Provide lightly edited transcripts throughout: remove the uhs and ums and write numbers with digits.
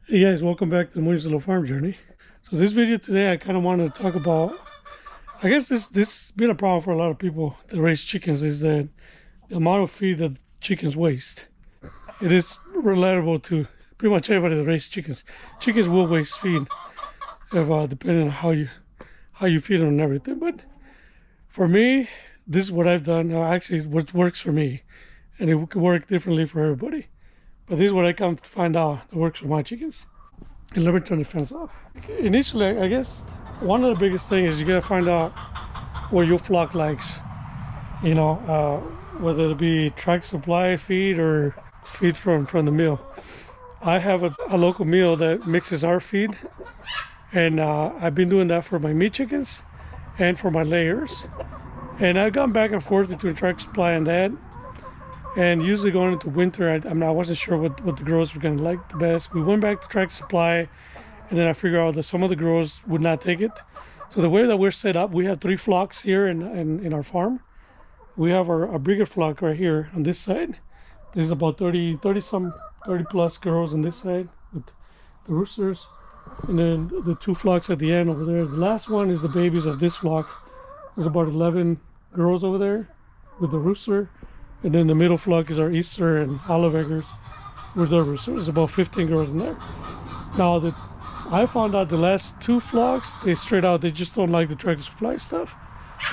Hey guys, welcome back to the Mooney's Little Farm Journey. So this video today, I kind of wanted to talk about, I guess this has been a problem for a lot of people that raise chickens, is that the amount of feed that chickens waste. It is relatable to pretty much everybody that raises chickens. Chickens will waste feed, if, depending on how you feed them and everything. But for me, this is what I've done. Actually, what works for me, and it could work differently for everybody. But this is what I come to find out that works for my chickens. And let me turn the fence off. Initially, I guess one of the biggest things is you gotta find out what your flock likes. You know, whether it be track supply feed or feed from the mill. I have a local mill that mixes our feed, and I've been doing that for my meat chickens and for my layers. And I've gone back and forth between track supply and that. And usually going into winter, I wasn't sure what the growers were going to like the best. We went back to track supply, and then I figured out that some of the growers would not take it. So the way that we're set up, we have 3 flocks here in our farm. We have our bigger flock right here on this side. There's about 30 plus girls on this side with the roosters. And then the 2 flocks at the end over there. The last one is the babies of this flock. There's about 11 girls over there with the rooster. And then the middle flock is our Easter and olive eggers with their roosters. There's about 15 girls in there. Now, I found out the last 2 flocks, they just don't like the tractor supply stuff.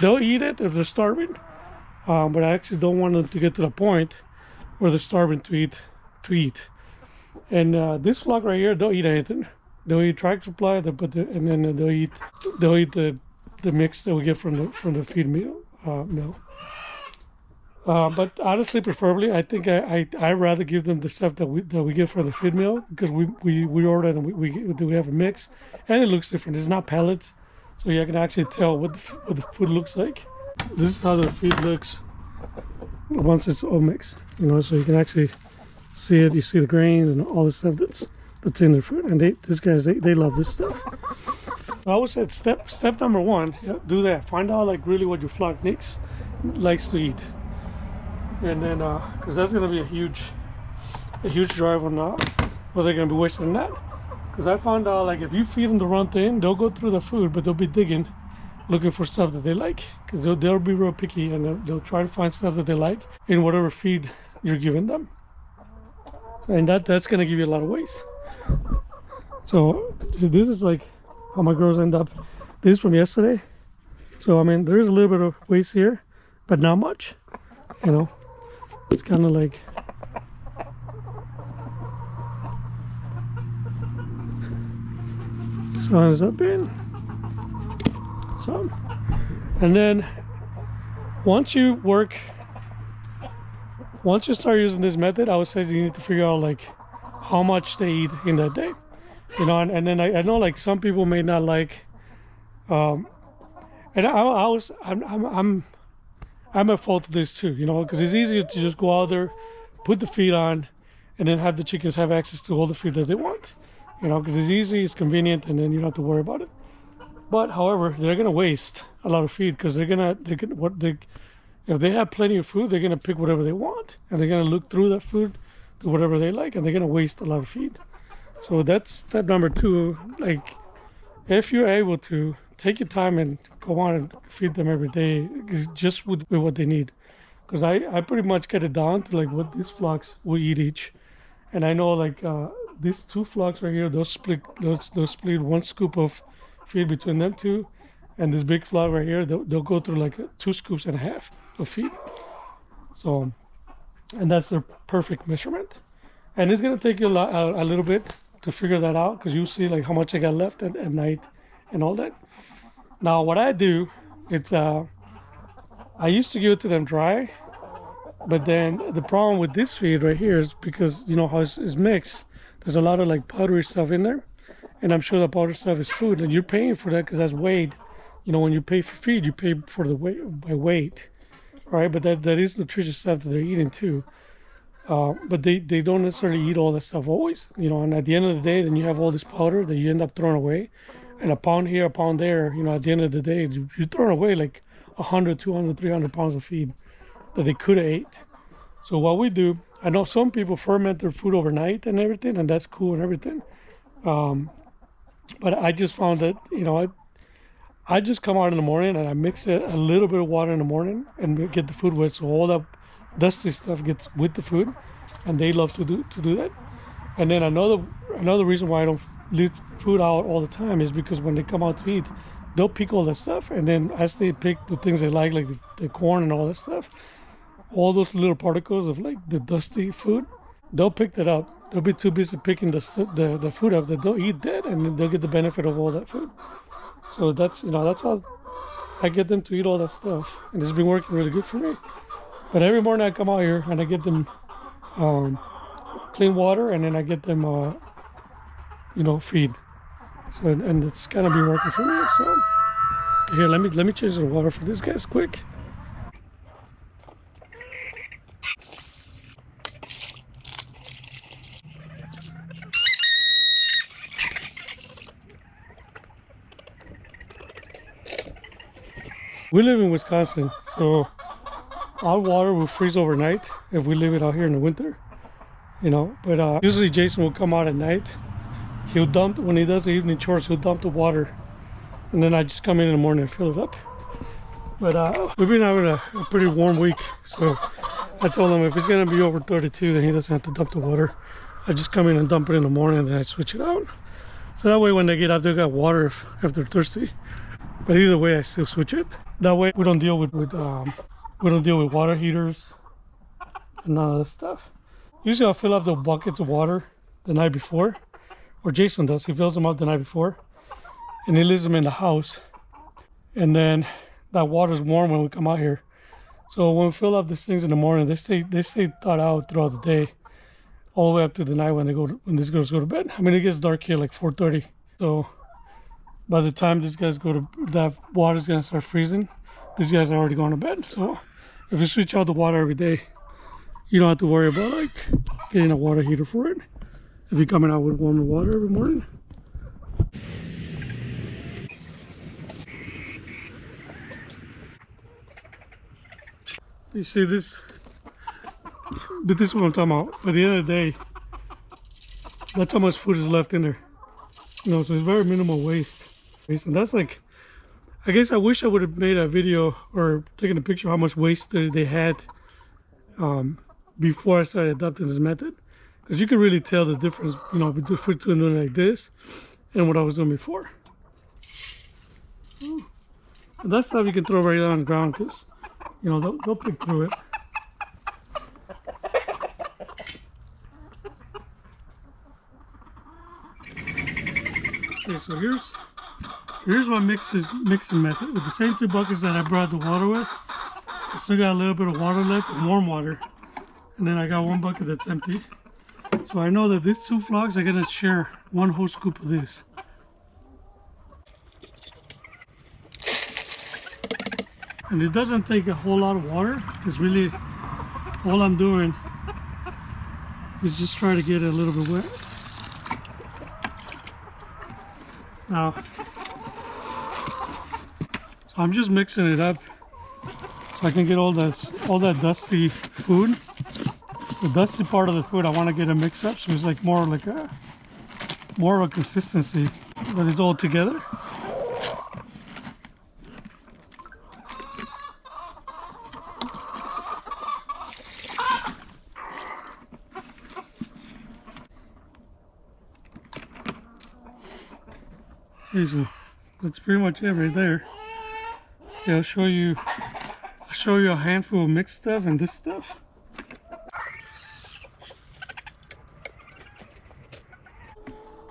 They'll eat it if they're starving, but I actually don't want them to get to the point where they're starving to eat. And this flock right here, they'll eat anything. They'll eat tractor supply, and then they'll eat the mix that we get from the feed mill. But honestly, preferably, I think I rather give them the stuff that we get from the feed mill, because we order it and we have a mix, and it looks different. It's not pellets, so you can actually tell what the food looks like. This is how the feed looks once it's all mixed, so you can actually see it. You see the grains and all the stuff that's in their food, and these guys they love this stuff. I would say step number 1, do that. Find out like really what your flock likes to eat. And then, because that's going to be a huge drive on what they're going to be wasting on that. Because I found out, like, if you feed them the wrong thing, they'll go through the food, but they'll be digging, looking for stuff that they like. Because they'll be real picky, and they'll try to find stuff that they like in whatever feed you're giving them. And that's going to give you a lot of waste. So this is like how my girls end up. This is from yesterday. So I mean, there is a little bit of waste here, but not much. It's kind of like so ends up being some. And then once you start using this method, I would say you need to figure out like how much they eat in that day, and then I know like some people may not like, and I'm at fault of this too, because it's easier to just go out there, put the feed on, and then have the chickens have access to all the feed that they want, because it's easy, it's convenient, and then you don't have to worry about it. But however, they're gonna waste a lot of feed, because if they have plenty of food, they're gonna pick whatever they want, and they're gonna look through that food to whatever they like, and they're gonna waste a lot of feed. So that's step number 2. Like, if you're able to take your time and go on and feed them every day, just with what they need. Because I pretty much get it down to like what these flocks will eat each. And I know like these 2 flocks right here, they'll split 1 scoop of feed between them 2. And this big flock right here, they'll go through like 2 scoops and a half of feed. So, and that's the perfect measurement. And it's gonna take you a little bit to figure that out, because you see like how much I got left at night and all that. Now what I do, it's I used to give it to them dry, but then the problem with this feed right here is because how it's mixed, there's a lot of like powdery stuff in there, and I'm sure the powdery stuff is food, and you're paying for that because that's weighed. When you pay for feed, you pay for the weight by weight, right? But that is nutritious stuff that they're eating too. But they don't necessarily eat all that stuff always, and at the end of the day, then you have all this powder that you end up throwing away. And a pound here, a pound there, at the end of the day, you're throwing away like 100, 200, 300 pounds of feed that they could have ate. So what we do, I know some people ferment their food overnight and everything, and that's cool and everything. But I just found that, I just come out in the morning and I mix it a little bit of water in the morning and get the food wet, so all that dusty stuff gets with the food, and they love to do that. And then another reason why I don't leave food out all the time is because when they come out to eat, they'll pick all that stuff, and then as they pick the things they like the corn and all that stuff, all those little particles of like the dusty food, they'll pick that up. They'll be too busy picking the food up that they'll eat that, and then they'll get the benefit of all that food. So that's how I get them to eat all that stuff, and it's been working really good for me. But every morning I come out here and I get them clean water, and then I get them feed. So and it's kind of been working for me. So here, let me change the water for these guys quick. We live in Wisconsin, so our water will freeze overnight if we leave it out here in the winter, But usually Jason will come out at night. He'll dump, when he does the evening chores, he'll dump the water, and then I just come in the morning and fill it up. But we've been having a pretty warm week, so I told him if it's gonna be over 32, then he doesn't have to dump the water. I just come in and dump it in the morning, and then I switch it out. So that way when they get out, they got water if they're thirsty. But either way, I still switch it. That way we don't deal with water heaters and none of that stuff. Usually I'll fill up the buckets of water the night before, or Jason does. He fills them up the night before, and he leaves them in the house. And then that water's warm when we come out here. So when we fill up these things in the morning, they stay thawed out throughout the day, all the way up to the night when these girls go to bed. I mean, it gets dark here like 4:30. So by the time these guys that water's gonna start freezing, these guys are already going to bed. So if you switch out the water every day, you don't have to worry about like getting a water heater for it if you're coming out with warmer water every morning. You see this, but this is what I'm talking about. By the end of the day, that's how much food is left in there. So it's very minimal waste. And that's like, I guess I wish I would have made a video or taken a picture of how much waste they had before I started adopting this method, because you can really tell the difference, between doing it like this and what I was doing before. So, and that stuff you can throw right on the ground, because they'll pick through it. Okay, so here's my mixing method with the same 2 buckets that I brought the water with. I still got a little bit of water left, and warm water, and then I got 1 bucket that's empty. So I know that these 2 flocks are gonna share 1 whole scoop of this. And it doesn't take a whole lot of water, because really all I'm doing is just try to get it a little bit wet. Now, so I'm just mixing it up so I can get all that dusty food. The dusty part of the food I want to get a mix up, so it's like more of a consistency, but it's all together. Okay, so that's pretty much it right there. Okay, I'll show you a handful of mixed stuff and this stuff.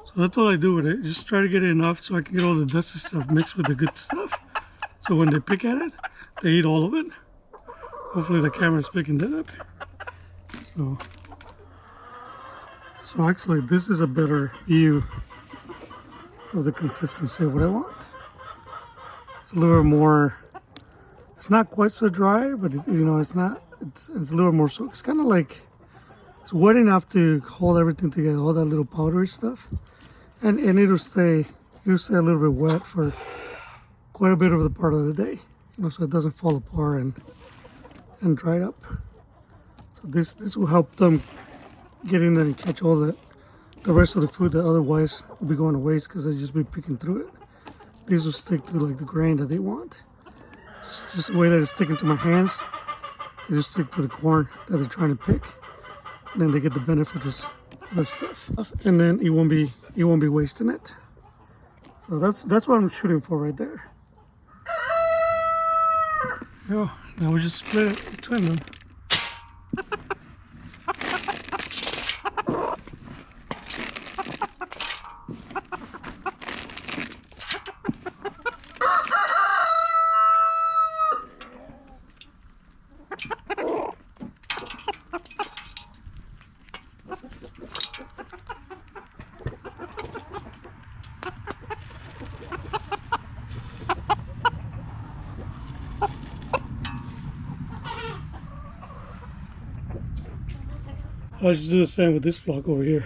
So that's all I do with it. Just try to get it enough so I can get all the dusty stuff mixed with the good stuff. So when they pick at it, they eat all of it. Hopefully the camera's picking that up. So actually this is a better view of the consistency of what I want. It's a little more, it's not quite so dry, but it's a little more, so it's kind of like, it's wet enough to hold everything together, all that little powdery stuff. And it'll stay a little bit wet for quite a bit of the part of the day, so it doesn't fall apart and dry up. So this will help them get in there and catch all the the rest of the food that otherwise would be going to waste because they'd just be picking through it. These will stick to like the grain that they want. Just the way that it's sticking to my hands, they just stick to the corn that they're trying to pick. And then they get the benefit of that stuff. And then it won't be wasting it. So that's what I'm shooting for right there. Yeah, now we just split it between them. I'll just do the same with this flock over here.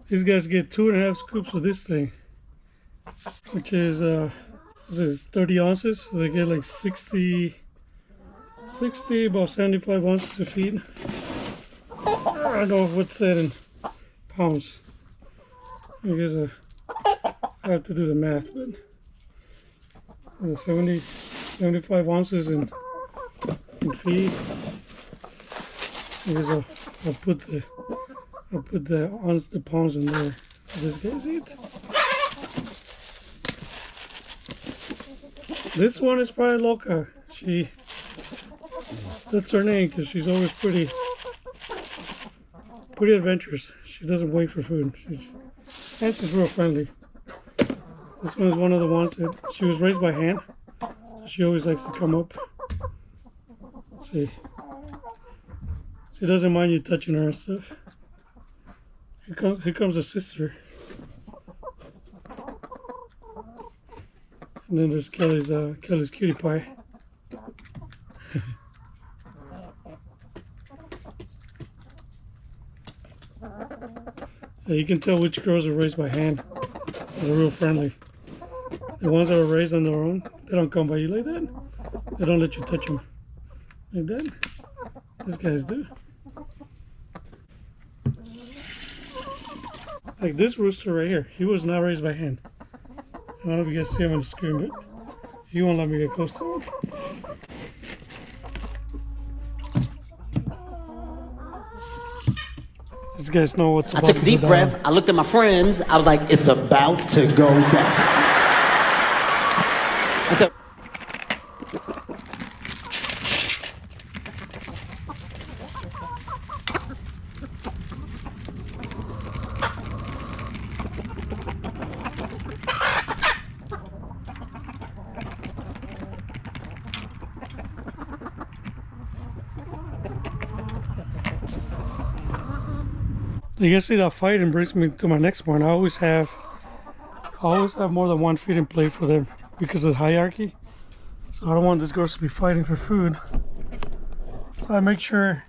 These guys get 2.5 scoops of this thing, which is this is 30 ounces. So they get like 60, about 75 ounces of feed. I don't know what's that in pounds. I guess I have to do the math, but 75 ounces in feed. I guess I'll put the pounds in there. This guy's eat. This one is probably Loca. That's her name because she's always pretty adventurous. She doesn't wait for food. She's real friendly. This one is one of the ones that she was raised by hand. So she always likes to come up. See, she doesn't mind you touching her and stuff. Here comes her sister. And then there's Kelly's cutie pie. You can tell which girls are raised by hand. They're real friendly. The ones that are raised on their own, they don't come by you like that. They don't let you touch them like that. These guys do. Like this rooster right here, he was not raised by hand. I don't know if you guys see him on the screen, but he won't let me get close to him. These guys know what's about to go down. I took a deep breath. I looked at my friends. I was like, it's about to go down. I said, you guys see that fight and brings me to my next point. I always have more than one feeding plate for them because of the hierarchy. So I don't want these girls to be fighting for food. So I make sure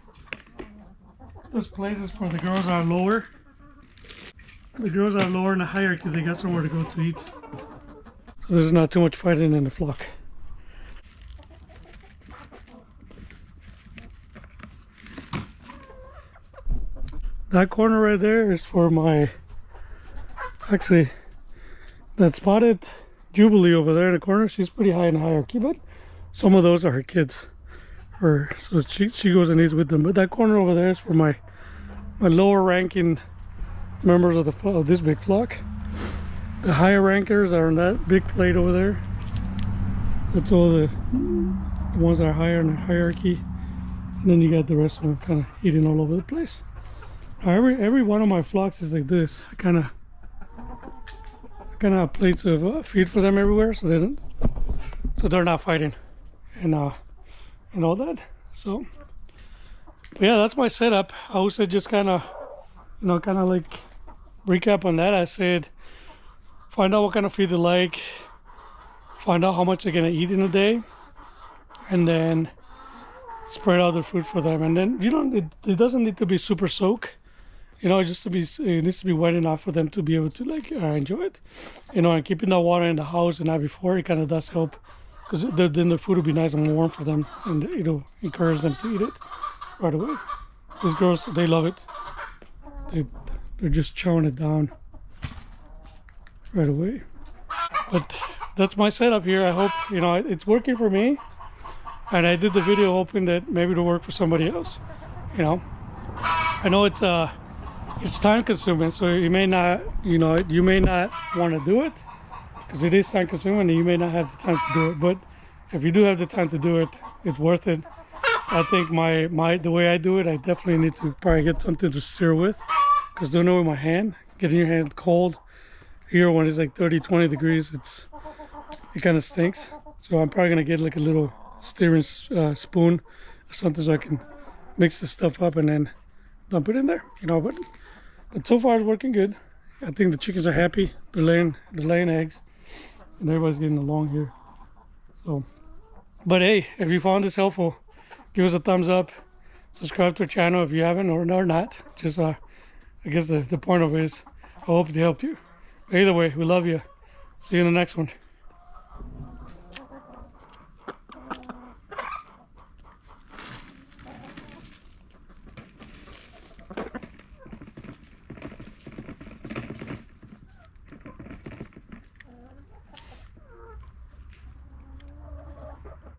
this place is for the girls that are lower. The girls that are lower in the hierarchy, they got somewhere to go to eat. So there's not too much fighting in the flock. That corner right there is for my, actually, that spotted Jubilee over there in the corner, she's pretty high in the hierarchy, but some of those are her kids. So she goes and eats with them. But that corner over there is for my lower ranking members of this big flock. The higher rankers are on that big plate over there. That's all the ones that are higher in the hierarchy. And then you got the rest of them kind of eating all over the place. Every one of my flocks is like this. I kind of have plates of feed for them everywhere, so they're not fighting and all that. So, but yeah, that's my setup. I would say just kind of like recap on that. I said find out what kind of feed they like, find out how much they're gonna eat in a day, and then spread out the food for them. And then it doesn't need to be super soak. It needs to be wet enough for them to be able to enjoy it. And keeping that water in the house the night before, it kind of does help, because then the food will be nice and warm for them, and it'll encourage them to eat it. right away. These girls, they love it. They're just chowing it down right away. But that's my setup here. I hope, you know, it's working for me. And I did the video hoping that maybe it'll work for somebody else. You know, I know it's time consuming, so you may not, you know, you may not want to do it because it is time consuming and you may not have the time to do it. But if you do have the time to do it, it's worth it. I think the way I do it, I definitely need to probably get something to stir with, because doing it with my hand, getting your hand cold here when it's like 30-20 degrees, it kind of stinks. So I'm probably gonna get like a little stirring spoon or something so I can mix the stuff up and then dump it in there, you know. But so far it's working good. I think the chickens are happy. They're laying eggs, and everybody's getting along here. So, but hey, if you found this helpful, give us a thumbs up. Subscribe to our channel if you haven't, or not. Just I guess the point of it is, I hope it helped you. But either way, we love you. See you in the next one.